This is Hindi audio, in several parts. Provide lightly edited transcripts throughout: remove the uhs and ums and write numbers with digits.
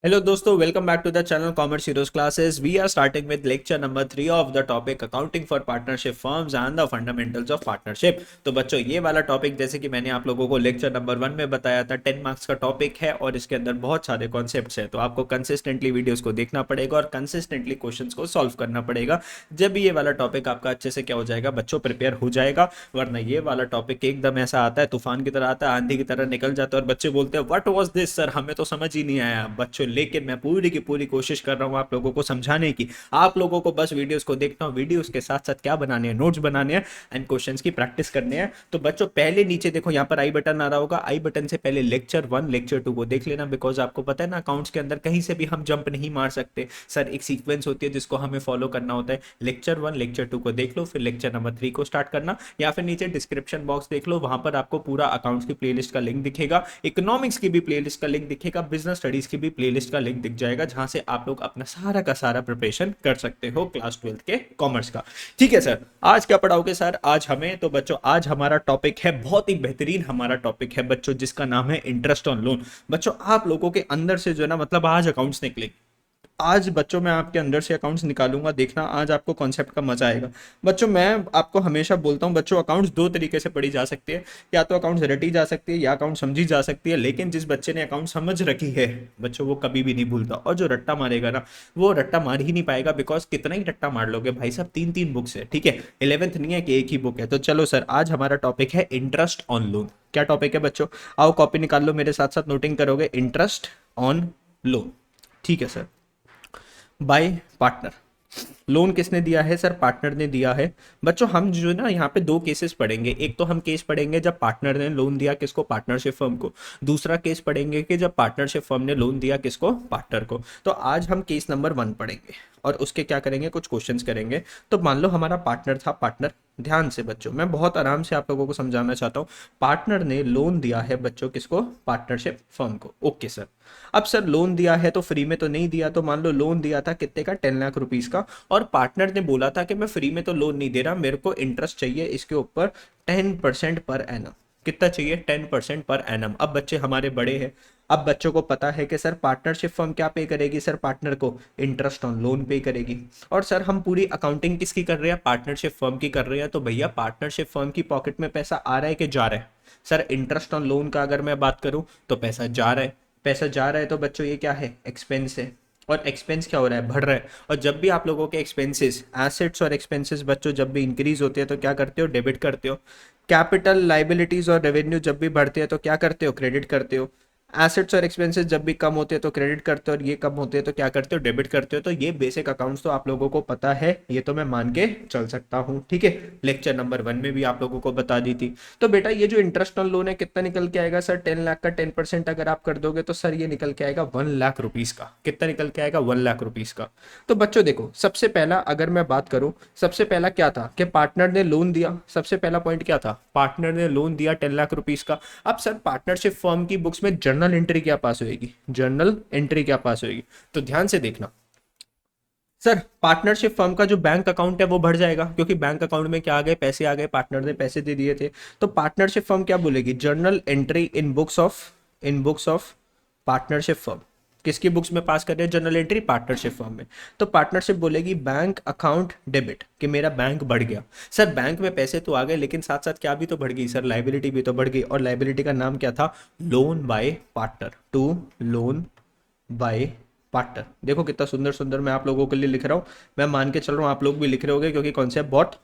Hello दोस्तों, welcome back to the channel commerce heroes classes. We are starting with lecture number 3 of the topic accounting for partnership firms and the fundamentals of partnership. तो बच्चों, ये वाला टॉपिक जैसे कि मैंने आप लोगों को लेक्चर नंबर 1 में बताया था, 10 मार्क्स का टॉपिक है और इसके अंदर बहुत सारे कॉन्सेप्ट्स हैं। तो आपको कंसिस्टेंटली वीडियोस को देखना पड़ेगा और कंसिस्टेंटली क्वेश्चंस को सॉल्व करना पड़ेगा। जब भी ये वाला टॉपिक आपका अच्छे से क्या हो जाएगा बच्चों, प्रिपेयर हो जाएगा। वरना ये वाला टॉपिक एकदम ऐसा आता है, तूफान की तरह आता है, आंधी की तरह निकल जाता है और बच्चे बोलते हैं व्हाट वाज दिस सर, हमें तो समझ ही नहीं आया बच्चों। लेकिन मैं पूरी की पूरी कोशिश कर रहा हूं आप लोगों को समझाने की। आप लोगों को बस वीडियोस को देखना हो, वीडियोस के साथ साथ क्या बनाने हैं, नोट्स बनाने हैं एंड क्वेश्चंस की प्रैक्टिस करने हैं। तो बच्चों, पहले नीचे देखो, यहाँ पर आई बटन आ रहा होगा, आई बटन से पहले लेक्चर 1 लेक्चर 2 को देख लेना। बिकॉज आपको पता है ना, अकाउंट्स के अंदर कहीं से भी हम जंप नहीं मार सकते सर, एक सीक्वेंस होती है जिसको हमें फॉलो करना होता है। लेक्चर 1 लेक्चर 2 को देख लो, फिर लेक्चर नंबर 3 को स्टार्ट करना, या फिर नीचे डिस्क्रिप्शन बॉक्स देख लो, वहां पर आपको पूरा अकाउंट्स की प्लेलिस्ट का लिंक दिखेगा, इकोनॉमिक्स की भी प्लेलिस्ट का लिंक दिखेगा, बिजनेस स्टडीज की भी प्लेलिस्ट का लिंक दिख जाएगा, जहां से आप लोग अपना सारा का सारा प्रिपरेशन कर सकते हो क्लास 12th के कॉमर्स का। ठीक है सर, आज क्या पढ़ाओगे सर आज हमें? तो बच्चों, आज हमारा टॉपिक है, बहुत ही बेहतरीन हमारा टॉपिक है बच्चों, जिसका नाम है इंटरेस्ट ऑन लोन। बच्चों, आप लोगों के अंदर से जो है ना, मतलब आज अकाउंट्स निकले, आज बच्चों मैं आपके अंदर से अकाउंट्स निकालूंगा, देखना आज आपको कॉन्सेप्ट का मजा आएगा। बच्चों, मैं आपको हमेशा बोलता हूं बच्चों, अकाउंट्स दो तरीके से पढ़ी जा सकती है, या तो अकाउंट्स रटी जा सकती है या अकाउंट समझी जा सकती है। लेकिन जिस बच्चे ने अकाउंट समझ रखी है बच्चों, वो कभी भी नहीं भूलता, और जो रट्टा मारेगा ना, वो रट्टा मार ही नहीं पाएगा। बिकॉज कितना ही रट्टा मार लोगे भाई साहब, तीन तीन बुक्स है, ठीक है, 11th नहीं है कि एक ही बुक है। तो चलो सर, आज हमारा टॉपिक है इंटरेस्ट ऑन लोन। क्या टॉपिक है बच्चों? आओ कॉपी निकाल लो, मेरे साथ साथ नोटिंग करोगे, इंटरेस्ट ऑन लोन। ठीक है सर। बाय पार्टनर, लोन किसने दिया है सर? पार्टनर ने दिया है। बच्चों, हम जो है ना यहाँ पे दो केसेस पढ़ेंगे। एक तो हम केस पढ़ेंगे जब पार्टनर ने लोन दिया किसको? पार्टनरशिप फर्म को। दूसरा केस पढ़ेंगे कि जब पार्टनरशिप फर्म ने लोन दिया किसको? पार्टनर को। तो आज हम केस नंबर 1 पढ़ेंगे और उसके क्या करेंगे, कुछ क्वेश्चंस करेंगे। तो मान लो हमारा पार्टनर था, पार्टनर, ध्यान से बच्चों, मैं बहुत आराम से आप लोगों को समझाना चाहता हूँ। पार्टनर ने लोन दिया है बच्चों किसको? पार्टनरशिप फर्म को। Okay sir. अब सर, लोन दिया है तो फ्री में तो नहीं दिया। तो मान लो लोन दिया था कितने का? 10 लाख रुपीज का। और पार्टनर ने बोला था कि मैं फ्री में तो लोन नहीं दे रहा, मेरे को इंटरेस्ट चाहिए इसके ऊपर 10% पर एनम। कितना चाहिए? 10% पर एनम। अब बच्चे हमारे बड़े हैं, अब बच्चों को पता है कि सर पार्टनरशिप फर्म क्या पे करेगी? सर पार्टनर को इंटरेस्ट ऑन लोन पे करेगी। और सर हम पूरी अकाउंटिंग किसकी कर रहे हैं? पार्टनरशिप फर्म की कर रहे हैं। तो भैया, पार्टनरशिप फर्म की पॉकेट में पैसा आ रहा है कि जा रहा है? सर, इंटरेस्ट ऑन लोन का अगर मैं बात करूं तो पैसा जा रहा है। पैसा जा रहा है तो बच्चों ये क्या है? एक्सपेंस है। और एक्सपेंस क्या हो रहा है? बढ़ रहा है। और जब भी आप लोगों के एक्सपेंसेस, एसेट्स और एक्सपेंसेस बच्चों जब भी इंक्रीज होते हैं तो क्या करते हो? डेबिट करते हो। कैपिटल, लाइबिलिटीज और रेवेन्यू जब भी बढ़ते हैं तो क्या करते हो? क्रेडिट करते हो। एसेट्स और एक्सपेंसेस जब भी कम होते हैं तो क्रेडिट करते हो, और ये कम होते हैं तो क्या करते हो? डेबिट करते हो। तो ये बेसिक अकाउंट्स तो आप लोगों को पता है, ये तो मैं मान के चल सकता हूँ। ठीक है, लेक्चर नंबर 1 में भी आप लोगों को बता दी थी। तो बेटा, ये जो इंटरेस्ट ऑन लोन है कितना निकल के आएगा सर? 10 लाख का 10% अगर आप कर दोगे तो सर ये निकल के आएगा 1 लाख रुपीज का। कितना निकल के आएगा? 1 लाख रुपीज का। तो बच्चों देखो, सबसे पहला अगर मैं बात करूं, सबसे पहला क्या था कि पार्टनर ने लोन दिया। सबसे पहला पॉइंट क्या था? पार्टनर ने लोन दिया 10 लाख रुपीज का। अब सर, पार्टनरशिप फर्म की बुक्स में जर्नल एंट्री क्या पास होगी? जर्नल एंट्री क्या पास होगी? तो ध्यान से देखना सर, पार्टनरशिप फर्म का जो बैंक अकाउंट है वो बढ़ जाएगा, क्योंकि बैंक अकाउंट में क्या आ गए? पैसे आ गए, पार्टनर ने पैसे दे दिए थे। तो पार्टनरशिप फर्म क्या बोलेगी? Journal entry in books of partnership firm. किसकी बुक्स में पास कर रहे हैं जर्नल एंट्री? पार्टनरशिप फर्म में। तो पार्टनरशिप बोलेगी बैंक अकाउंट डेबिट, कि मेरा बैंक बढ़ गया। सर, बैंक में पैसे तो आ गए, लेकिन साथ साथ क्या भी तो बढ़ गई सर? लाइबिलिटी भी तो बढ़ गई। और लाइबिलिटी का नाम क्या था? Loan by partner, to loan by partner. देखो कितना सुंदर सुंदर मैं आप लोगों के लिए लिख रहा हूँ। मैं मान के चल रहा हूँ आप लोग भी लिख रहे होगे, क्योंकि कॉन्सेप्ट बहुत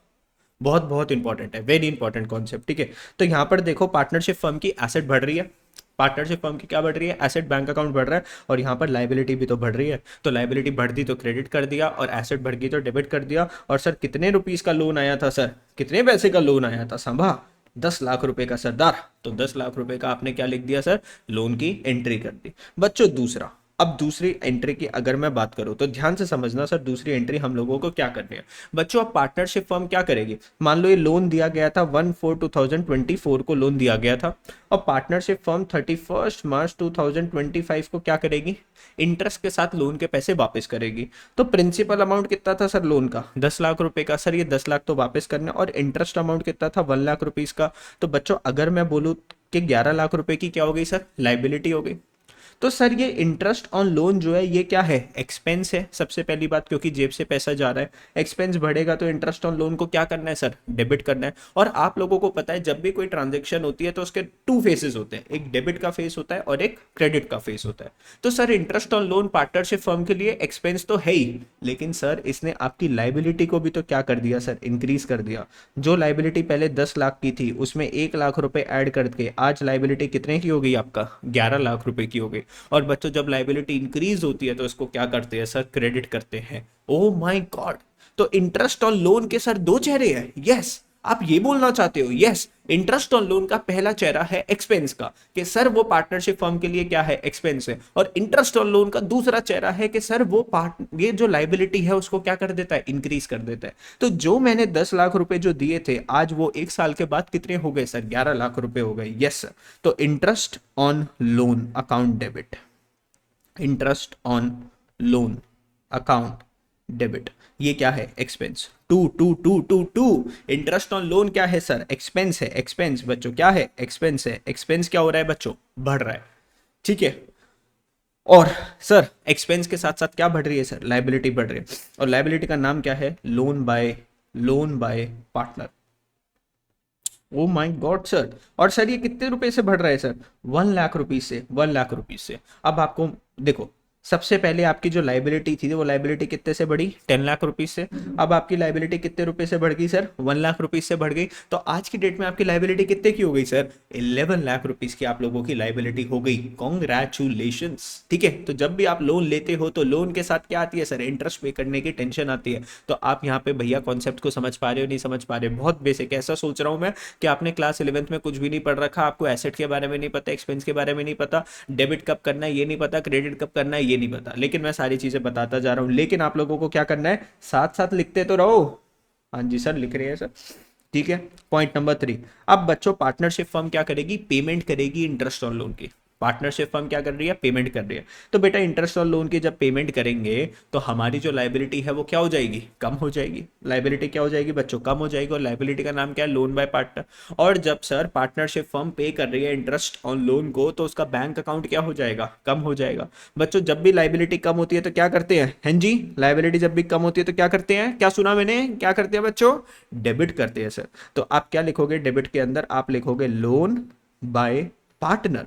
बहुत बहुत इंपॉर्टेंट है, वेरी इंपॉर्टेंट कॉन्सेप्ट। ठीक है, तो यहाँ पर देखो, पार्टनरशिप फर्म की एसेट बढ़ रही है। पार्टनरशिप फर्म की क्या बढ़ रही है? एसेट, बैंक अकाउंट बढ़ रहा है। और यहाँ पर लाइबिलिटी भी तो बढ़ रही है। तो लाइबिलिटी बढ़ दी तो क्रेडिट कर दिया, और एसेट बढ़ गई तो डेबिट कर दिया। और सर, कितने रुपीस का लोन आया था सर? कितने पैसे का लोन आया था? संभा 10 लाख रुपए का सरदार। तो 10 लाख रुपए का आपने क्या लिख दिया सर? लोन की एंट्री कर दी। बच्चों, दूसरा, अब दूसरी एंट्री की अगर मैं बात करूं तो ध्यान से समझना सर, दूसरी एंट्री हम लोगों को क्या करनी है बच्चों? अब पार्टनरशिप फर्म क्या करेगी? मान लो ये लोन दिया गया था 1/4/2024 को लोन दिया गया था, और पार्टनरशिप फर्म 31 मार्च 2025 को क्या करेगी? इंटरेस्ट के साथ लोन के पैसे वापस करेगी। तो प्रिंसिपल अमाउंट कितना था सर लोन का? 10 लाख रुपए का। सर, ये 10 लाख तो वापस करना, और इंटरेस्ट अमाउंट कितना था? 1 लाख रुपीज का। तो बच्चों, अगर मैं बोलूँ कि 11 लाख रुपए की क्या हो गई सर? लाइबिलिटी हो गई। तो सर ये इंटरेस्ट ऑन लोन जो है ये क्या है, एक्सपेंस है सबसे पहली बात, क्योंकि जेब से पैसा जा रहा है, एक्सपेंस बढ़ेगा तो इंटरेस्ट ऑन लोन को क्या करना है सर, डेबिट करना है। और आप लोगों को पता है जब भी कोई ट्रांजेक्शन होती है तो उसके टू फेसेस होते हैं, एक डेबिट का फेस होता है और एक क्रेडिट का फेस होता है। तो sir interest on loan partnership firm के लिए एक्सपेंस तो है ही, लेकिन सर इसने आपकी लाइबिलिटी को भी तो क्या कर दिया सर, इंक्रीज कर दिया। जो लाइबिलिटी पहले 10 लाख की थी उसमें 1 लाख रुपए ऐड करके आज लाइबिलिटी कितने की हो गई आपका, 11 लाख रुपए की हो गई। और बच्चों जब लाइबिलिटी इंक्रीज होती है तो इसको क्या करते हैं सर, क्रेडिट करते हैं। ओ माय गॉड, तो इंटरेस्ट ऑन लोन के सर दो चेहरे हैं, यस आप ये बोलना चाहते हो, यस इंटरेस्ट ऑन लोन का पहला चेहरा है एक्सपेंस का, कि सर वो पार्टनरशिप फर्म के लिए क्या है, एक्सपेंस है। और इंटरेस्ट ऑन लोन का दूसरा चेहरा है कि सर वो ये जो लाइबिलिटी है उसको क्या कर देता है, इंक्रीज कर देता है। तो जो मैंने 10 लाख रुपए जो दिए थे आज वो 1 साल के बाद कितने हो गए सर, 11 लाख रुपए हो गए, यस सर। तो interest on loan account debit, interest on loan account debit, ये क्या है, expense. To to to to to, interest on loan क्या है सर, एक्सपेंस है, एक्सपेंस बच्चों क्या है, एक्सपेंस है। एक्सपेंस क्या हो रहा है बच्चों, बढ़ रहा है, ठीक है। और सर एक्सपेंस के साथ साथ क्या बढ़ रही है सर, लाइबिलिटी बढ़ रही है। और लाइबिलिटी का नाम क्या है, loan by partner. Oh my God sir, और सर ये कितने रुपए से बढ़ रहा है सर, 1 लाख रुपीज से, 1 लाख रुपीज से। अब आपको देखो, सबसे पहले आपकी जो लाइबिलिटी थी वो लाइबिलिटी कितने से बढ़ी, 10 लाख रुपीज से। अब आपकी लाइबिलिटी कितने रुपए से बढ़ गई सर, 1 लाख रुपीज से बढ़ गई। तो आज की डेट में आपकी लाइबिलिटी कितने की हो गई सर, 11 लाख रुपीज की आप लोगों की लाइबिलिटी हो गई। कॉन्ग्रेचुलेशन, ठीक है। तो जब भी आप लोन लेते हो तो लोन के साथ क्या आती है सर, इंटरेस्ट पे करने की टेंशन आती है। तो आप यहाँ पे भैया कॉन्सेप्ट को समझ पा रहे हो, नहीं समझ पा रहे, बहुत बेसिक। ऐसा सोच रहा हूँ मैं कि आपने क्लास 11th में कुछ भी नहीं पढ़ रखा, आपको एसेट के बारे में नहीं पता, एक्सपेंस के बारे में नहीं पता, डेबिट कब करना है ये नहीं पता, क्रेडिट कब करना है ये नहीं पता, लेकिन मैं सारी चीजें बताता जा रहा हूं। लेकिन आप लोगों को क्या करना है, साथ साथ लिखते तो रहो। हाँ जी सर, लिख रहे हैं सर, ठीक है। पॉइंट नंबर 3, अब बच्चों पार्टनरशिप फर्म क्या करेगी, पेमेंट करेगी इंटरेस्ट ऑन लोन की। पार्टनरशिप फर्म क्या कर रही है, पेमेंट कर रही है। तो बेटा इंटरेस्ट ऑन लोन की जब पेमेंट करेंगे तो हमारी जो लाइबिलिटी है वो क्या हो जाएगी, कम हो जाएगी। लाइबिलिटी क्या हो जाएगी बच्चों, कम हो जाएगी। और लाइबिलिटी का नाम क्या है, लोन बाय पार्टनर। और जब सर पार्टनरशिप फर्म पे कर रही है इंटरेस्ट ऑन लोन को तो उसका बैंक अकाउंट क्या हो जाएगा, कम हो जाएगा। बच्चों जब भी लाइबिलिटी कम होती है तो क्या करते हैं, हैं जी, लाइबिलिटी जब भी कम होती है तो क्या करते हैं, क्या सुना मैंने, क्या करते हैं बच्चों, डेबिट करते हैं सर। तो आप क्या लिखोगे डेबिट के अंदर, आप लिखोगे लोन बाय पार्टनर,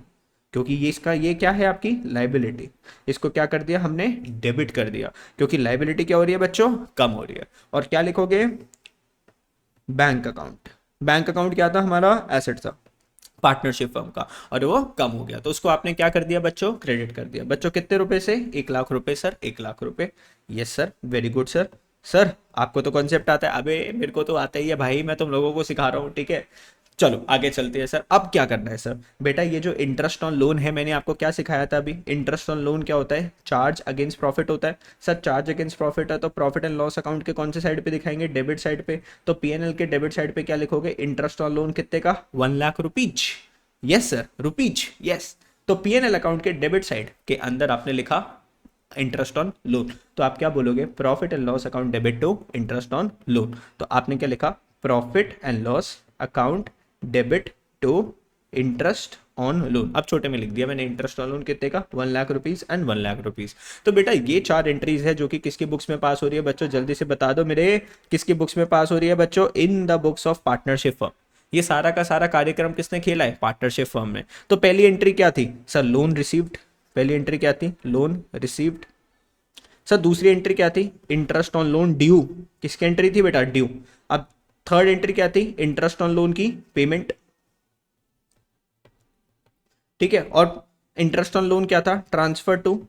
क्योंकि ये इसका ये क्या है आपकी लाइबिलिटी, इसको क्या कर दिया हमने, डेबिट कर दिया, क्योंकि लाइबिलिटी क्या हो रही है बच्चों, कम हो रही है। और क्या लिखोगे, बैंक अकाउंट। बैंक अकाउंट क्या था हमारा, एसेट था पार्टनरशिप फर्म का, और वो कम हो गया तो उसको आपने क्या कर दिया बच्चों, क्रेडिट कर दिया। बच्चों कितने रुपए से, 1 लाख रुपए सर, 1 लाख रुपए, yes sir, very good sir. Sir आपको तो कॉन्सेप्ट आता है, अबे मेरे को तो आता ही है भाई, मैं तुम लोगों को सिखा रहा हूँ, ठीक है। चलो आगे चलते हैं सर। अब क्या करना है सर, बेटा ये जो इंटरेस्ट ऑन लोन है मैंने आपको क्या सिखाया था अभी, इंटरेस्ट ऑन लोन क्या होता है, चार्ज अगेंस्ट प्रॉफिट होता है। सर चार्ज अगेंस्ट प्रॉफिट है तो प्रॉफिट एंड लॉस अकाउंट के कौन से साइड पे दिखाएंगे, डेबिट साइड पे। तो पीएनएल के डेबिट साइड पे क्या लिखोगे, इंटरेस्ट ऑन लोन कितने का, 1 lakh rupees, yes sir, rupees, yes. तो पीएनएल अकाउंट के डेबिट साइड के अंदर आपने लिखा इंटरेस्ट ऑन लोन, तो आप क्या बोलोगे, profit and loss account debit to interest on loan. तो आपने क्या लिखा, profit and loss account debit to interest on loan. अब छोटे में लिख दिया मैंने, इंटरेस्ट ऑन लोन कितने का, 1 lakh rupees and 1 lakh rupees. तो बेटा ये 4 एंट्रीज है जो कि किसकी बुक्स में पास हो रही है बच्चों, जल्दी से बता दो मेरे, किसकी बुक्स में पास हो रही है बच्चों, इन the books of partnership firm. ये सारा का सारा कार्यक्रम किसने खेला है, पार्टनरशिप फर्म में। तो पहली एंट्री क्या थी सर, लोन रिसीव्ड, पहली एंट्री क्या थी, लोन रिसीव्ड। सर दूसरी एंट्री क्या थी, इंटरेस्ट ऑन लोन ड्यू, किसकी एंट्री थी बेटा, ड्यू। अब थर्ड एंट्री क्या थी, इंटरेस्ट ऑन लोन की पेमेंट, ठीक है। और इंटरेस्ट ऑन लोन क्या था, transfer to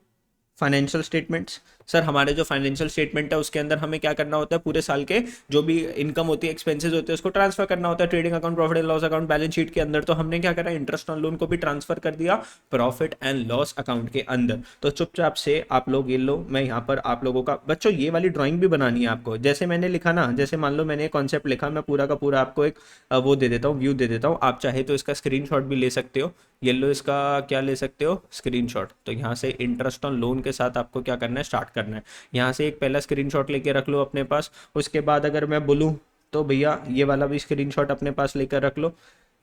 financial statements. Sir हमारे जो फाइनेंशियल स्टेटमेंट है उसके अंदर हमें क्या करना होता है, पूरे साल के जो भी इनकम होती है, एक्सपेंसेस होते हैं, उसको ट्रांसफर करना होता है trading account, profit and loss account, balance sheet के अंदर। तो हमने क्या करा, इंटरेस्ट ऑन लोन को भी ट्रांसफर कर दिया प्रॉफिट एंड लॉस अकाउंट के अंदर। तो चुपचाप से आप लोग ये लो, मैं यहाँ पर आप लोगों का बच्चों ये वाली ड्राइंग भी बनानी है आपको, जैसे मैंने लिखा ना, जैसे मान लो मैंने कॉन्सेप्ट लिखा, मैं पूरा का पूरा आपको एक वो दे देता हूँ, व्यू दे देता हूँ। आप चाहे तो इसका स्क्रीनशॉट भी ले सकते हो, येलो इसका क्या ले सकते हो, स्क्रीनशॉट। तो यहाँ से इंटरेस्ट ऑन लोन के साथ आपको क्या करना है, स्टार्ट करना है। यहाँ से एक पहला स्क्रीनशॉट लेके रख लो अपने पास। उसके बाद अगर मैं बोलूँ तो भैया ये वाला भी स्क्रीनशॉट अपने पास लेकर रख लो,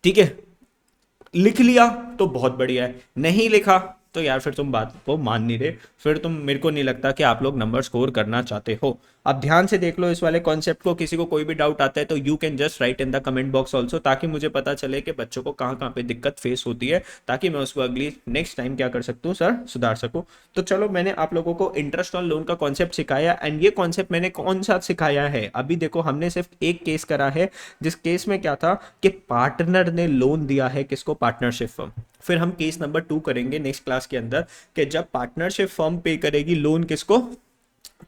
ठीक है। लिख लिया तो बहुत बढ़िया है, नहीं लिखा तो यार फिर तुम बात को मान नहीं रहे, फिर तुम, मेरे को नहीं लगता कि आप लोग नंबर स्कोर करना चाहते हो। अब ध्यान से देख लो इस वाले कॉन्सेप्ट को, किसी को कोई भी डाउट आता है तो you can just right in the comment box also, ताकि मुझे पता चले कि बच्चों को कहाँ कहाँ पे दिक्कत फेस होती है, ताकि मैं उसको अगली नेक्स्ट टाइम क्या कर सकता हूँ सर, सुधार सकूँ। तो चलो, मैंने आप लोगों को इंटरेस्ट ऑन लोन का कॉन्सेप्ट सिखाया, एंड ये कॉन्सेप्ट मैंने कौन सा सिखाया है, अभी देखो हमने सिर्फ एक केस करा है, जिस केस में क्या था कि पार्टनर ने लोन दिया है किसको, पार्टनरशिप फर्म। फिर हम केस नंबर 2 करेंगे नेक्स्ट क्लास के अंदर, कि जब पार्टनरशिप फर्म पे करेगी लोन किसको,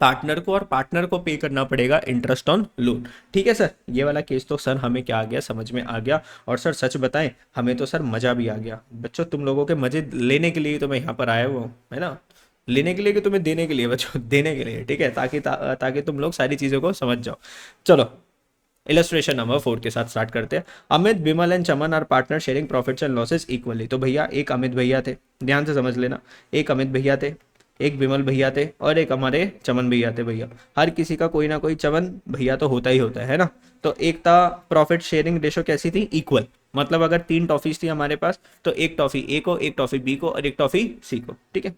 पार्टनर को, और पार्टनर को पे करना पड़ेगा इंटरेस्ट ऑन लोन। ठीक है सर, ये वाला केस तो सर हमें क्या आ गया, समझ में आ गया। और सर सच बताएं, हमें तो सर मजा भी आ गया। बच्चों तुम लोगों के मजे लेने के लिए तो मैं यहाँ पर आया हुआ हूँ, है ना, लेने के लिए कि तुम्हें देने के लिए बच्चों, देने के लिए, ठीक है, ताकि तुम लोग सारी चीज़ों को समझ जाओ। चलो, इलस्ट्रेशन नंबर 4 के साथ स्टार्ट करते हैं। Amit, Vimal and Chaman are partner sharing profits and losses equally. तो भैया एक अमित भैया थे, ध्यान से समझ लेना, एक अमित भैया थे, एक विमल भैया थे, और एक हमारे चमन भैया थे। भैया हर किसी का कोई ना कोई चमन भैया तो होता ही होता है ना। तो एक था प्रॉफिट शेयरिंग रेशो कैसी थी, इक्वल, मतलब अगर 3 टॉफीज थी हमारे पास तो एक टॉफी ए को, एक टॉफी बी को और एक टॉफी सी को। ठीक है।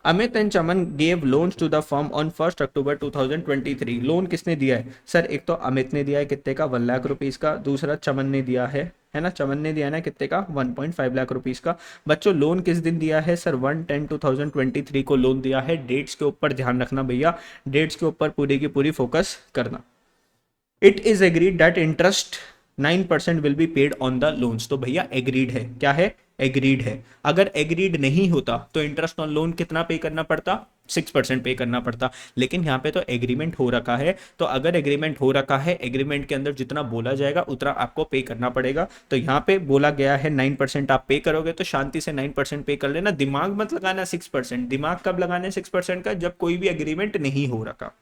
Amit and Chaman gave loans to the firm on 1 October 2023। Loan किसने दिया है सर, एक तो अमित ने दिया है कितने का, 1 लाख रुपीज का, दूसरा चमन ने दिया है ना, चमन ने दिया है ना कितने का, 1.5 लाख रुपीज का। बच्चों लोन किस दिन दिया है सर, 1/10/2023 को लोन दिया है। डेट्स के ऊपर ध्यान रखना भैया, डेट्स के ऊपर पूरी की पूरी फोकस करना। It is agreed that interest 9% will be paid on the loans. तो भैया एग्रीड है, क्या है, एग्रीड है। अगर एग्रीड नहीं होता तो इंटरेस्ट ऑन लोन कितना पे करना पड़ता, 6% पे करना पड़ता। लेकिन यहाँ पे तो एग्रीमेंट हो रखा है, तो अगर एग्रीमेंट हो रखा है, एग्रीमेंट के अंदर जितना बोला जाएगा उतना आपको पे करना पड़ेगा। तो यहाँ पे बोला गया है 9% आप पे करोगे, तो शांति से 9% पे कर लेना, दिमाग मत लगाना 6%। दिमाग कब लगाना है 6% का, जब कोई भी एग्रीमेंट नहीं हो रखा।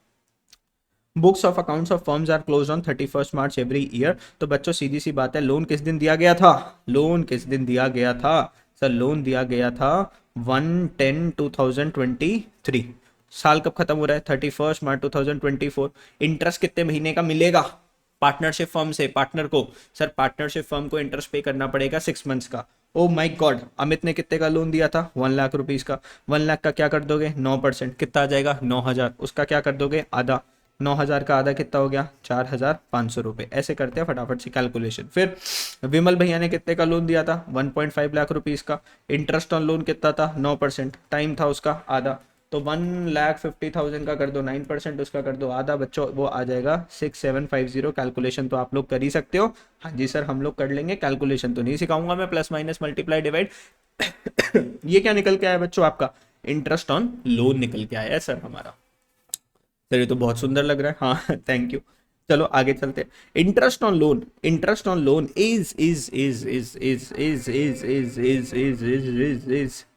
Books of accounts of firms are close on 31 March every year. तो बच्चों सीधी सी बात है, लोन किस दिन दिया गया था, लोन किस दिन दिया गया था सर, लोन दिया गया था 1/10/2023। साल कब खत्म हो रहा है, 31 मार्च 2024। इंटरेस्ट कितने महीने का मिलेगा पार्टनरशिप फर्म से पार्टनर को, सर पार्टनरशिप फर्म को इंटरेस्ट पे करना पड़ेगा 6 मंथ्स का। ओ माय गॉड, अमित ने कितने का लोन दिया था, 1 लाख रुपीज का। 1 लाख का क्या कर दोगे, 9%, कितना आ जाएगा 9,000। उसका क्या कर दोगे, आधा। 9,000 का आधा कितना हो गया, 4,500 रुपये। ऐसे करते हैं फटाफट से कैलकुलेशन। फिर विमल भैया ने कितने का लोन दिया था, 1.5 लाख रुपीज का। इंटरेस्ट ऑन लोन कितना था, 9%, टाइम था उसका आधा। तो 1,50,000 का कर दो 9%, उसका कर दो आधा बच्चों, वो आ जाएगा 6750। कैलकुलेशन तो आप लोग कर ही सकते हो। हाँ जी सर, हम लोग कर लेंगे, कैलकुलेशन तो नहीं सिखाऊंगा मैं, प्लस माइनस मल्टीप्लाई डिवाइड। ये क्या निकल के आया बच्चों, आपका इंटरेस्ट ऑन लोन निकल के आया है सर हमारा। सर ये तो बहुत सुंदर लग रहा है, हाँ थैंक यू। चलो आगे चलते हैं। Interest on loan, interest on loan is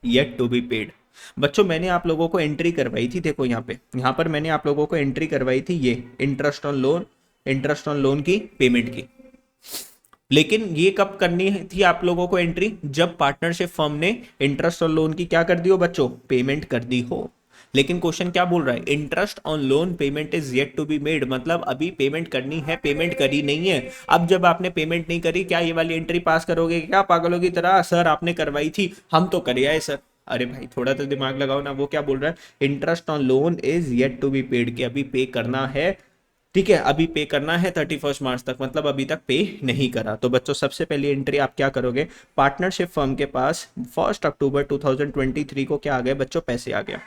yet to be paid. बच्चों मैंने आप लोगों को एंट्री करवाई थी, देखो यहाँ पे, यहाँ पर मैंने आप लोगों को एंट्री करवाई थी ये interest on loan, interest on loan की पेमेंट की। लेकिन ये कब करनी थी आप लोगों को एंट्री, जब पार्टनरशिप फर्म ने इंटरेस्ट ऑन लोन की क्या कर दी हो बच्चों, पेमेंट कर दी हो। लेकिन क्वेश्चन क्या बोल रहा है, interest on loan payment is yet to be made, मतलब अभी पेमेंट करनी है, पेमेंट करी नहीं है। अब जब आपने पेमेंट नहीं करी, क्या ये वाली एंट्री पास करोगे, क्या पागलों की तरह, सर आपने करवाई थी, हम तो कर आए सर। अरे भाई थोड़ा तो दिमाग लगाओ ना। वो क्या बोल रहा है, interest on loan is yet to be paid, कि अभी पे करना है, ठीक है, अभी पे करना है 31 मार्च तक, मतलब अभी तक पे नहीं करा। तो बच्चों सबसे पहली एंट्री आप क्या करोगे, पार्टनरशिप फर्म के पास 1 अक्टूबर 2023 को क्या आ गया बच्चों, पैसे आ गया।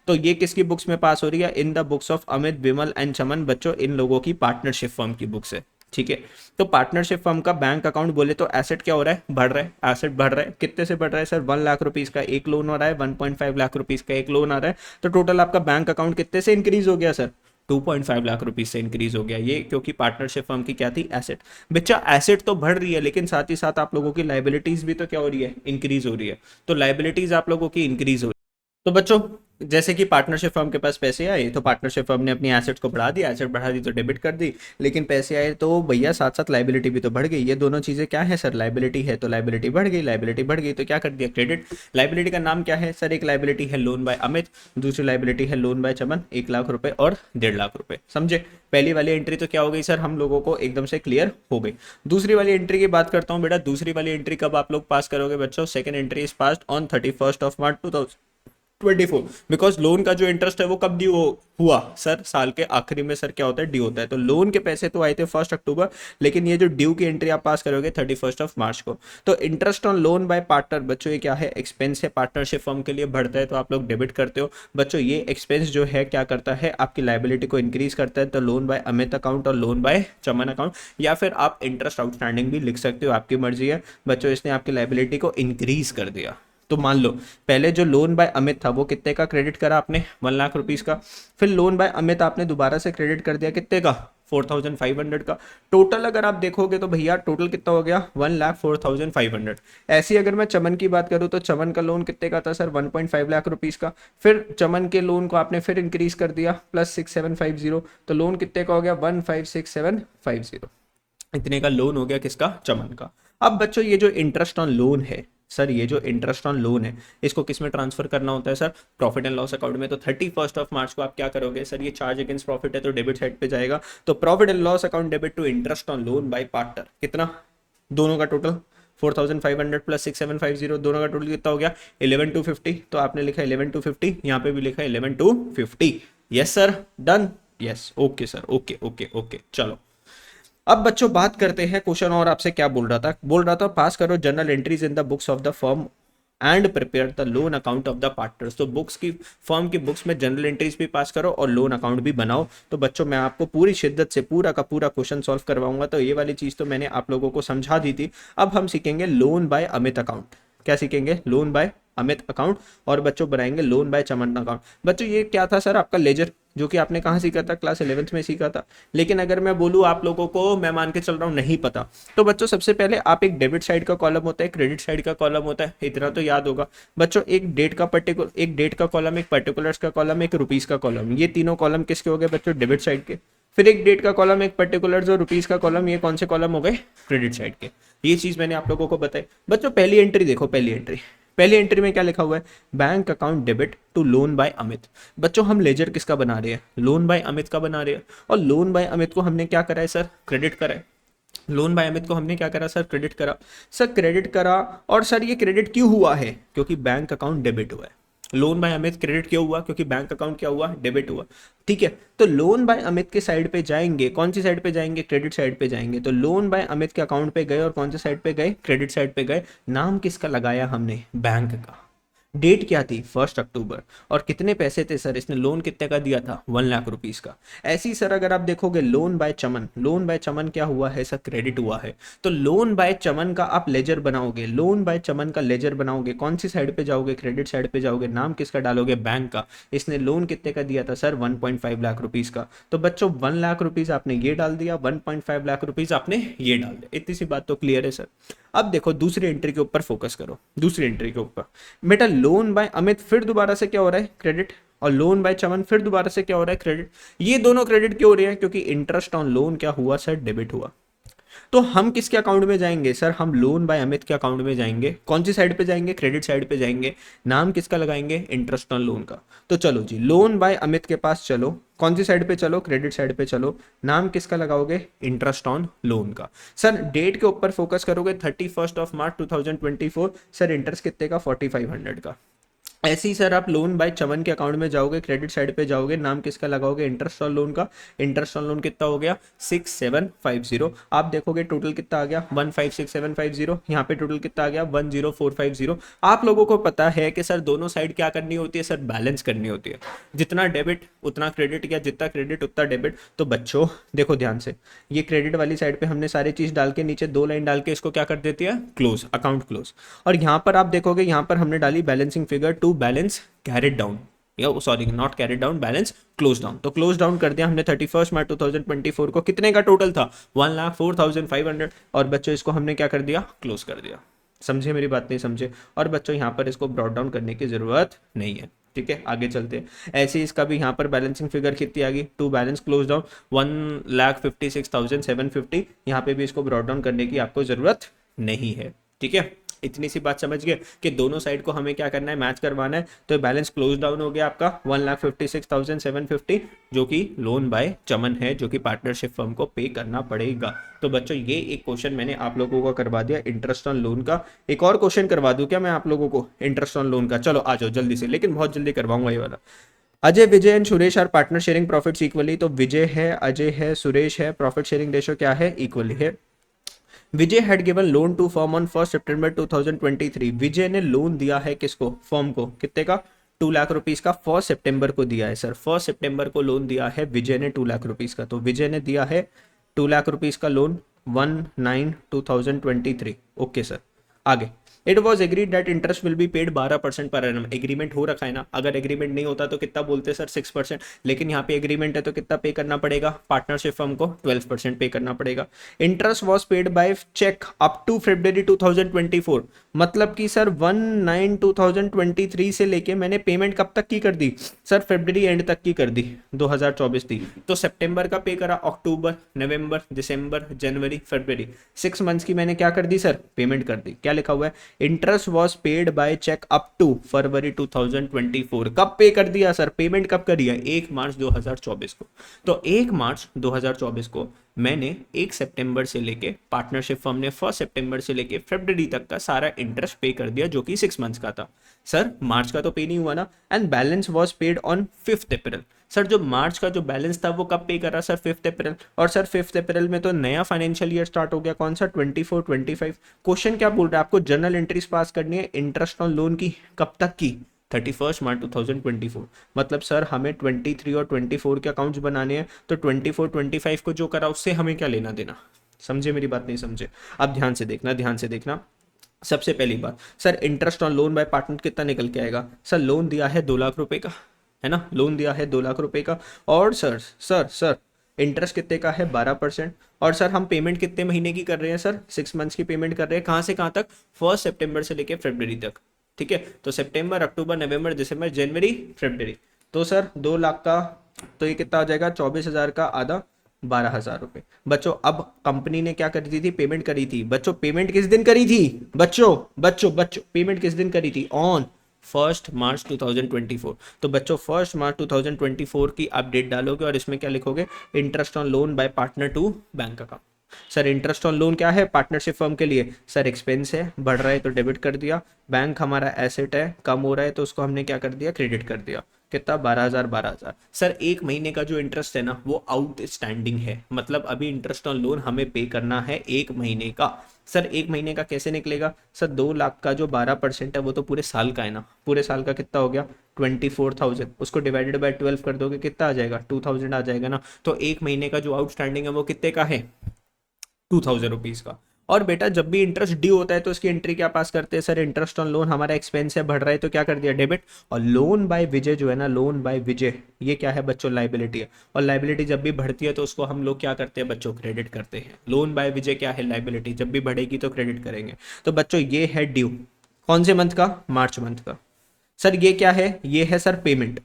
तो ये किसकी बुक्स में पास हो रही है, in the books of Amit, Vimal and Chaman. बच्चों इन लोगों की पार्टनरशिप फर्म की बुक्स है, ठीक है। तो पार्टनरशिप फर्म का बैंक अकाउंट बोले तो एसेट क्या हो रहा है, बढ़ रहा है, एसेट बढ़ रहा है। कितने से बढ़ रहा है सर, 1 लाख रुपीज का एक लोन हो रहा है, 1.5 लाख रुपीज का एक लोन आ रहा है। तो टोटल आपका बैंक अकाउंट कितने से इंक्रीज हो गया सर, 2.5 लाख रुपीज से इंक्रीज हो गया। ये क्योंकि पार्टनरशिप फर्म की क्या थी, एसेट। बच्चा एसेट तो बढ़ रही है, लेकिन साथ ही साथ आप लोगों की लाइबिलिटीज भी तो क्या हो रही है, इंक्रीज हो रही है। तो लाइबिलिटीज आप लोगों की इंक्रीज हो रही है। तो बच्चों जैसे कि पार्टनरशिप फर्म के पास पैसे आए तो पार्टनरशिप फर्म ने अपनी एसेट्स को बढ़ा दिया, एसेट बढ़ा दी तो डेबिट कर दी, लेकिन पैसे आए तो भैया साथ साथ लाइबिलिटी भी तो बढ़ गई। ये दोनों चीज़ें क्या है सर, लाइबिलिटी है तो लाइबिलिटी बढ़ गई, लाइबिलिटी बढ़ गई तो क्या कर दिया, क्रेडिट। लाइबिलिटी का नाम क्या है सर, एक लाइबिलिटी है लोन बाय अमित, दूसरी लाइबिलिटी है लोन बाय चमन, 1 लाख रुपए और 1.5 लाख रुपए, समझे। पहली वाली एंट्री तो क्या हो गई सर, हम लोगों को एकदम से क्लियर हो गई। दूसरी वाली एंट्री की बात करता हूँ बेटा, दूसरी वाली एंट्री कब आप लोग पास करोगे बच्चों, second entry is passed on 31 March 2024, because loan का जो इंटरेस्ट है वो कब ड्यू हुआ सर, साल के आखिरी में सर क्या होता है, ड्यू होता है। तो लोन के पैसे तो आए थे 1 अक्टूबर, लेकिन ये जो ड्यू की एंट्री आप पास करोगे 31 मार्च को। तो interest on loan by partner बच्चों ये क्या है, एक्सपेंस है, पार्टनरशिप फर्म के लिए बढ़ता है तो आप लोग डेबिट करते हो बच्चों। ये एक्सपेंस जो है क्या करता है, आपकी लाइबिलिटी को इंक्रीज करता है, तो लोन बाय अमित अकाउंट और लोन बाय चमन अकाउंट, या फिर आप इंटरेस्ट आउटस्टैंडिंग भी लिख सकते हो, आपकी मर्जी है बच्चों। इसने आपकी लाइबिलिटी को इंक्रीज कर दिया। तो मान लो पहले जो लोन बाय अमित था वो कितने का क्रेडिट करा आपने, 1 लाख रुपीज का, फिर लोन बाय अमित आपने दोबारा से क्रेडिट कर दिया कितने का, 4500 का। टोटल अगर आप देखोगे तो भैया टोटल कितना हो गया, 1,04,500। ऐसी अगर मैं चमन की बात करूं तो चमन का लोन कितने का था सर, 1.5 लाख रुपीज का। फिर चमन के लोन को आपने फिर इंक्रीज कर दिया +6750, तो लोन कितने का हो गया, 156750। इतने का लोन हो गया किसका, चमन का। अब बच्चों ये जो इंटरेस्ट ऑन लोन है सर, ये जो इंटरेस्ट ऑन लोन है इसको किस में ट्रांसफर करना होता है sir, profit and loss account में। तो 31 मार्च को आप क्या करोगे सर, ये चार्ज अगेंस्ट प्रॉफिट है तो डेबिट साइड पे जाएगा, तो profit and loss account debit to interest on loan by partner, कितना, दोनों का टोटल 4500 +6750, दोनों का टोटल कितना हो गया 11250। तो आपने लिखा 11250, यहाँ पे भी लिखा 11250। Yes sir, done, yes, okay sir, okay okay okay, चलो। अब बच्चों बात करते हैं क्वेश्चन, और आपसे क्या बोल रहा था पास करो general entries in the books of the firm and prepare the loan account of the partners. तो बुक्स की, फर्म की बुक्स में जनरल एंट्रीज भी पास करो और लोन अकाउंट भी बनाओ। तो बच्चों मैं आपको पूरी शिद्दत से पूरा का पूरा क्वेश्चन सॉल्व करवाऊंगा। तो ये वाली चीज तो मैंने आप लोगों को समझा दी थी। अब हम सीखेंगे लोन बाय अमित अकाउंट। क्या सीखेंगे, लोन बाय अमित अकाउंट, और बच्चों बनाएंगे लोन बाय चमन अकाउंट। बच्चों ये क्या था सर, आपका लेजर, जो कि आपने कहाँ सीखा था, क्लास 11th में सीखा था। लेकिन अगर मैं बोलूँ आप लोगों को, मैं मान के चल रहा हूँ नहीं पता, तो बच्चों सबसे पहले आप, एक डेबिट साइड का कॉलम होता है, क्रेडिट साइड का कॉलम होता है, इतना तो याद होगा बच्चों। एक डेट का कॉलम, एक पर्टिकुलर्स का कॉलम, एक रुपीस का कॉलम, ये तीनों कॉलम किसके हो गए बच्चों, डेबिट साइड के। फिर एक डेट का कॉलम, एक पर्टिकुलर्स और रुपीस का कॉलम, ये कौन से कॉलम हो गए, क्रेडिट साइड के। ये चीज मैंने आप लोगों को बताई बच्चों। पहली एंट्री देखो, पहली एंट्री में क्या लिखा हुआ है, bank account debit to loan by Amit. बच्चों हम लेजर किसका बना रहे हैं, लोन बाय अमित का बना रहे हैं, और लोन बाय अमित को हमने क्या करा है सर, क्रेडिट करा है। लोन बाय अमित को हमने क्या करा सर, क्रेडिट करा। सर क्रेडिट करा, और सर ये क्रेडिट क्यों हुआ है, क्योंकि बैंक अकाउंट डेबिट हुआ है। लोन बाय अमित क्रेडिट क्यों हुआ, क्योंकि बैंक अकाउंट क्या हुआ, डेबिट हुआ। ठीक है, तो लोन बाय अमित के साइड पे जाएंगे, कौन सी साइड पे जाएंगे, क्रेडिट साइड पे जाएंगे। तो लोन बाय अमित के अकाउंट पे गए और कौन सी साइड पे गए, क्रेडिट साइड पे गए। नाम किसका लगाया हमने, बैंक का। डेट क्या थी, 1 अक्टूबर, और कितने पैसे थे सर, इसने लोन कितने का दिया था, 1 लाख रुपीज का। ऐसे ही सर अगर आप देखोगे loan by Chaman, loan by Chaman क्या हुआ है सर, क्रेडिट हुआ है। तो लोन बाय चमन का आप लेजर बनाओगे, लोन बाय चमन का लेजर बनाओगे, कौन सी साइड पे जाओगे, क्रेडिट साइड पे जाओगे। नाम किसका डालोगे, बैंक का। इसने लोन कितने का दिया था सर, 1.5 लाख रुपीज का। तो बच्चों 1 लाख रुपीज आपने ये डाल दिया, 1.5 लाख रुपीज आपने ये डाल दिया। इतनी सी बात तो क्लियर है सर। अब देखो दूसरी एंट्री के ऊपर फोकस करो, दूसरी एंट्री के ऊपर बेटा। लोन बाय अमित फिर दोबारा से क्या हो रहा है, क्रेडिट, और लोन बाय चमन फिर दोबारा से क्या हो रहा है, क्रेडिट। ये दोनों क्रेडिट क्यों हो रही है, क्योंकि इंटरेस्ट ऑन लोन क्या हुआ सर, डेबिट हुआ। तो हम किसके अकाउंट में जाएंगे सर, हम लोन बाय अमित के अकाउंट में जाएंगे। कौन सी साइड पे जाएंगे, क्रेडिट साइड पे जाएंगे। नाम किसका लगाएंगे, इंटरेस्ट ऑन लोन का। तो चलो जी, लोन बाय अमित के पास चलो, कौन सी साइड पे चलो, क्रेडिट साइड पे चलो। नाम किसका लगाओगे, इंटरेस्ट ऑन लोन का। सर डेट के ऊपर फोकस करोगे, 31 मार्च 2024। सर इंटरेस्ट कितने का, 4500 का। ऐसे ही सर आप लोन बाय चमन के अकाउंट में जाओगे, क्रेडिट साइड पे जाओगे, नाम किसका लगाओगे, इंटरेस्ट ऑन लोन का। इंटरेस्ट ऑन लोन कितना हो गया, 6750। आप देखोगे टोटल कितना आ गया, 156750। यहाँ पे टोटल कितना आ गया, 10450। आप लोगों को पता है कि सर दोनों साइड क्या करनी होती है सर, बैलेंस करनी होती है। जितना डेबिट उतना क्रेडिट, या जितना क्रेडिट उतना डेबिट। तो बच्चों देखो ध्यान से, ये क्रेडिट वाली साइड पे हमने सारी चीज डाल के नीचे 2 लाइन डाल के इसको क्या कर देती है, क्लोज, अकाउंट क्लोज। और यहाँ पर आप देखोगे, यहाँ पर हमने डाली balancing figure to balance carried down, या sorry not carried down, balance close down. तो क्लोज डाउन कर दिया हमने 31 मार्च 2024 को। कितने का टोटल था, 1,04,500। और बच्चों इसको हमने क्या कर दिया, क्लोज कर दिया। समझे मेरी बात, नहीं समझे। और बच्चों यहाँ पर इसको ब्रॉड डाउन करने की जरूरत नहीं है। ठीक है, आगे चलते हैं। ऐसे ही इसका भी यहाँ पर बैलेंसिंग फिगर कितनी आ गई, टू बैलेंस क्लोज डाउन 1,56,750। यहाँ पे भी इसको ब्रॉट डाउन करने की आपको जरूरत नहीं है। ठीक है, इतनी सी बात समझ गए कि दोनों साइड को हमें क्या करना है, मैच करवाना है। तो बैलेंस क्लोज डाउन हो गया आपका 1,56,750, जो कि लोन बाय चमन है, जो कि पार्टनरशिप फर्म को पे करना पड़ेगा। तो बच्चों ये एक क्वेश्चन मैंने आप लोगों को करवा दिया इंटरेस्ट ऑन लोन का। एक और क्वेश्चन करवा दूं क्या मैं आप लोगों को इंटरेस्ट ऑन लोन का? चलो आ जाओ जल्दी से, लेकिन बहुत जल्दी करवाऊंगा ये वाला। Ajay, Vijay and Suresh are partner sharing profits equally. तो विजय है, अजय है, सुरेश है, प्रॉफिट शेयरिंग रेशो क्या है, इक्वली है। Vijay had given loan to firm on 1 September 2023। Vijay ने लोन दिया है किसको, फर्म को, कितने का, 2 लाख रुपीस का 1 सितंबर को दिया है सर। 1 सितंबर को लोन दिया है विजय ने 2 लाख रुपीस का। तो विजय ने दिया है 2 लाख रुपीस का लोन 1/9/2023। ओके सर, आगे। It was agreed that interest will be paid 12% per annum. Agreement हो रखा है ना, अगर एग्रीमेंट नहीं होता तो कितना बोलते सर, 6%। लेकिन यहाँ पे एग्रीमेंट है तो कितना पे करना पड़ेगा, पार्टनरशिप फर्म को 12% पे करना पड़ेगा। Interest was paid by cheque up to February 2024। मतलब कि सर 1/9/2023 से लेके मैंने पेमेंट कब तक की कर दी सर, फरवरी एंड तक की कर दी, 2024 थी। तो सितंबर का पे करा, अक्टूबर, नवंबर, दिसंबर, जनवरी, फरवरी, 6 मंथ्स की मैंने क्या कर दी सर, पेमेंट कर दी। क्या लिखा हुआ है, interest was paid by cheque up to February 2024। कब पे कर दिया सर, पेमेंट कब करी है, 1 मार्च 2024 को। तो 1 मार्च 2024 को मैंने 1 सितंबर से लेके, पार्टनरशिप फर्म ने 1 सितंबर से लेके फरवरी तक का सारा इंटरेस्ट पे कर दिया, जो कि 6 मंथ्स का था। सर मार्च का तो पे नहीं हुआ ना। And balance was paid on 5 April. Sir जो मार्च का जो बैलेंस था वो कब पे करा सर, 5 अप्रैल। और सर 5 अप्रैल में तो नया फाइनेंशियल ईयर स्टार्ट हो गया, कौन सा, 24-25। क्वेश्चन क्या बोल रहा है, आपको जर्नल एंट्रीज पास करनी है इंटरेस्ट ऑन लोन की, कब तक की, 31 मार्च 2024। मतलब सर हमें 23 और 24 के अकाउंट्स बनाने हैं, तो 24-25 को जो करा उससे हमें क्या लेना देना। समझे मेरी बात, नहीं समझे? अब ध्यान से देखना, ध्यान से देखना। सबसे पहली बात sir, interest on loan by partner कितना निकल के आएगा सर, लोन दिया है 2 लाख रुपए का, है ना, लोन दिया है 2 लाख रुपए का। और सर सर सर इंटरेस्ट कितने का है, 12%। और सर हम पेमेंट कितने महीने की कर रहे हैं सर, 6 मंथ्स की पेमेंट कर रहे हैं, कहाँ से कहाँ तक, 1 सितंबर से लेके फरवरी तक। ठीक है, तो सितंबर, अक्टूबर, नवंबर, दिसंबर, जनवरी, फरवरी। तो सर 2 लाख का, तो ये कितना आ जाएगा, 24,000 का आधा, 12,000 रुपए। बच्चों अब कंपनी ने क्या करी थी, पेमेंट करी थी। बच्चों पेमेंट किस दिन करी थी, बच्चों बच्चों बच्चों पेमेंट किस दिन करी थी, ऑन 1 मार्च 2024। तो बच्चों 1 मार्च 2024 की आप डेट डालोगे और इसमें क्या लिखोगे, interest on loan by partner to bank account. Sir interest on loan क्या है, पार्टनरशिप फर्म के लिए सर एक्सपेंस है, बढ़ रहा है तो डेबिट कर दिया। बैंक हमारा एसेट है, कम हो रहा है तो उसको हमने क्या कर दिया, क्रेडिट कर दिया। कितना, 12,000 12,000। सर 1 महीने का जो इंटरेस्ट है ना वो आउटस्टैंडिंग है, मतलब अभी इंटरेस्ट ऑन लोन हमें पे करना है 1 महीने का। सर 1 महीने का कैसे निकलेगा सर, 2 लाख का जो 12% है वो तो पूरे साल का है ना, पूरे साल का कितना हो गया, 24,000। उसको डिवाइडेड बाय 12 कर दोगे, कितना आ जाएगा, 2,000 आ जाएगा ना। तो 1 महीने का जो आउटस्टैंडिंग है वो कितने का है, 2,000 रुपीज का। और बेटा जब भी इंटरेस्ट ड्यू होता है तो उसकी एंट्री क्या पास करते हैं सर, इंटरेस्ट ऑन लोन हमारा एक्सपेंस है, बढ़ रहा है तो क्या कर दिया, डेबिट। और लोन बाय विजय जो है ना, लोन बाय विजय, ये क्या है बच्चों, लाइबिलिटी है। और लाइबिलिटी जब भी बढ़ती है तो उसको हम लोग क्या करते हैं बच्चों, क्रेडिट करते हैं। लोन बाय विजय क्या है, लाइबिलिटी, जब भी बढ़ेगी तो क्रेडिट करेंगे। तो बच्चों ये है ड्यू, कौन से मंथ का, मार्च मंथ का। सर ये क्या है, ये है सर पेमेंट,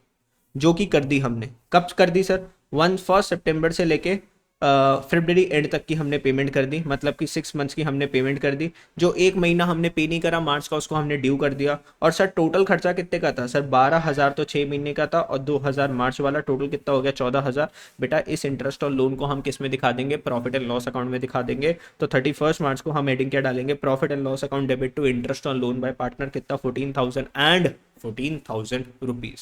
जो कि कर दी हमने, कब कर दी सर, 1 सितंबर से लेके फरवरी एंड तक की हमने पेमेंट कर दी, मतलब कि 6 मंथ्स की हमने पेमेंट कर दी। जो 1 महीना हमने पे नहीं करा मार्च का, उसको हमने ड्यू कर दिया। और सर टोटल खर्चा कितने का था सर, 12,000 तो 6 महीने का था, और 2,000 मार्च वाला, टोटल कितना हो गया, 14,000। बेटा इस इंटरेस्ट और लोन को हम किस में दिखा देंगे, प्रॉफिट एंड लॉस अकाउंट में दिखा देंगे। तो 31 मार्च को हम हेडिंग क्या डालेंगे, profit and loss account debit to interest on loan by partner, कितना, 14,000 रुपीज।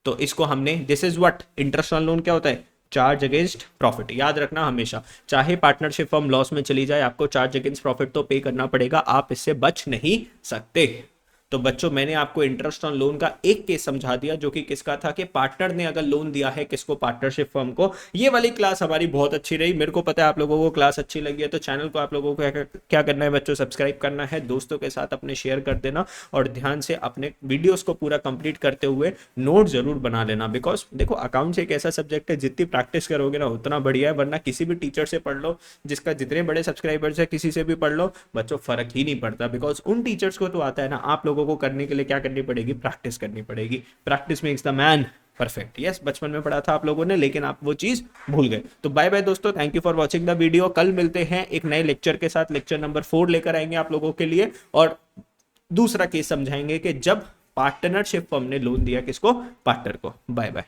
तो इसको हमने, this is what interest on loan क्या होता है, चार्ज अगेंस्ट प्रॉफिट। याद रखना हमेशा, चाहे पार्टनरशिप फर्म लॉस में चली जाए, आपको चार्ज अगेंस्ट प्रॉफिट तो पे करना पड़ेगा, आप इससे बच नहीं सकते। तो बच्चों मैंने आपको इंटरेस्ट ऑन लोन का एक केस समझा दिया, जो कि किसका था, कि पार्टनर ने अगर लोन दिया है किसको, पार्टनरशिप फर्म को। ये वाली क्लास हमारी बहुत अच्छी रही, मेरे को पता है आप लोगों को क्लास अच्छी लगी है। तो चैनल को आप लोगों को क्या करना है बच्चों, सब्सक्राइब करना है, दोस्तों के साथ अपने शेयर कर देना, और ध्यान से अपने वीडियोस को पूरा कंप्लीट करते हुए नोट जरूर बना लेना। बिकॉज देखो अकाउंट्स एक ऐसा सब्जेक्ट है, जितनी प्रैक्टिस करोगे ना उतना बढ़िया है, वरना किसी भी टीचर से पढ़ लो, जिसका जितने बड़े सब्सक्राइबर्स है, किसी से भी पढ़ लो बच्चों, फर्क ही नहीं पड़ता। बिकॉज उन टीचर्स को तो आता है ना, आप लोगों लोगों को करने के लिए क्या करनी पड़ेगी, प्रैक्टिस करनी पड़ेगी। Practice makes the man perfect. Yes, बचपन में पढ़ा था आप लोगों ने, लेकिन आप वो चीज भूल गए। तो बाय बाय दोस्तों, thank you for watching the video. कल मिलते हैं एक नए लेक्चर के साथ। लेक्चर नंबर 4 लेकर आएंगे आप लोगों के लिए, और दूसरा केस समझाएंगे कि जब पार्टनरशिप फर्म ने लोन दिया किसको, पार्टनर को। Bye bye.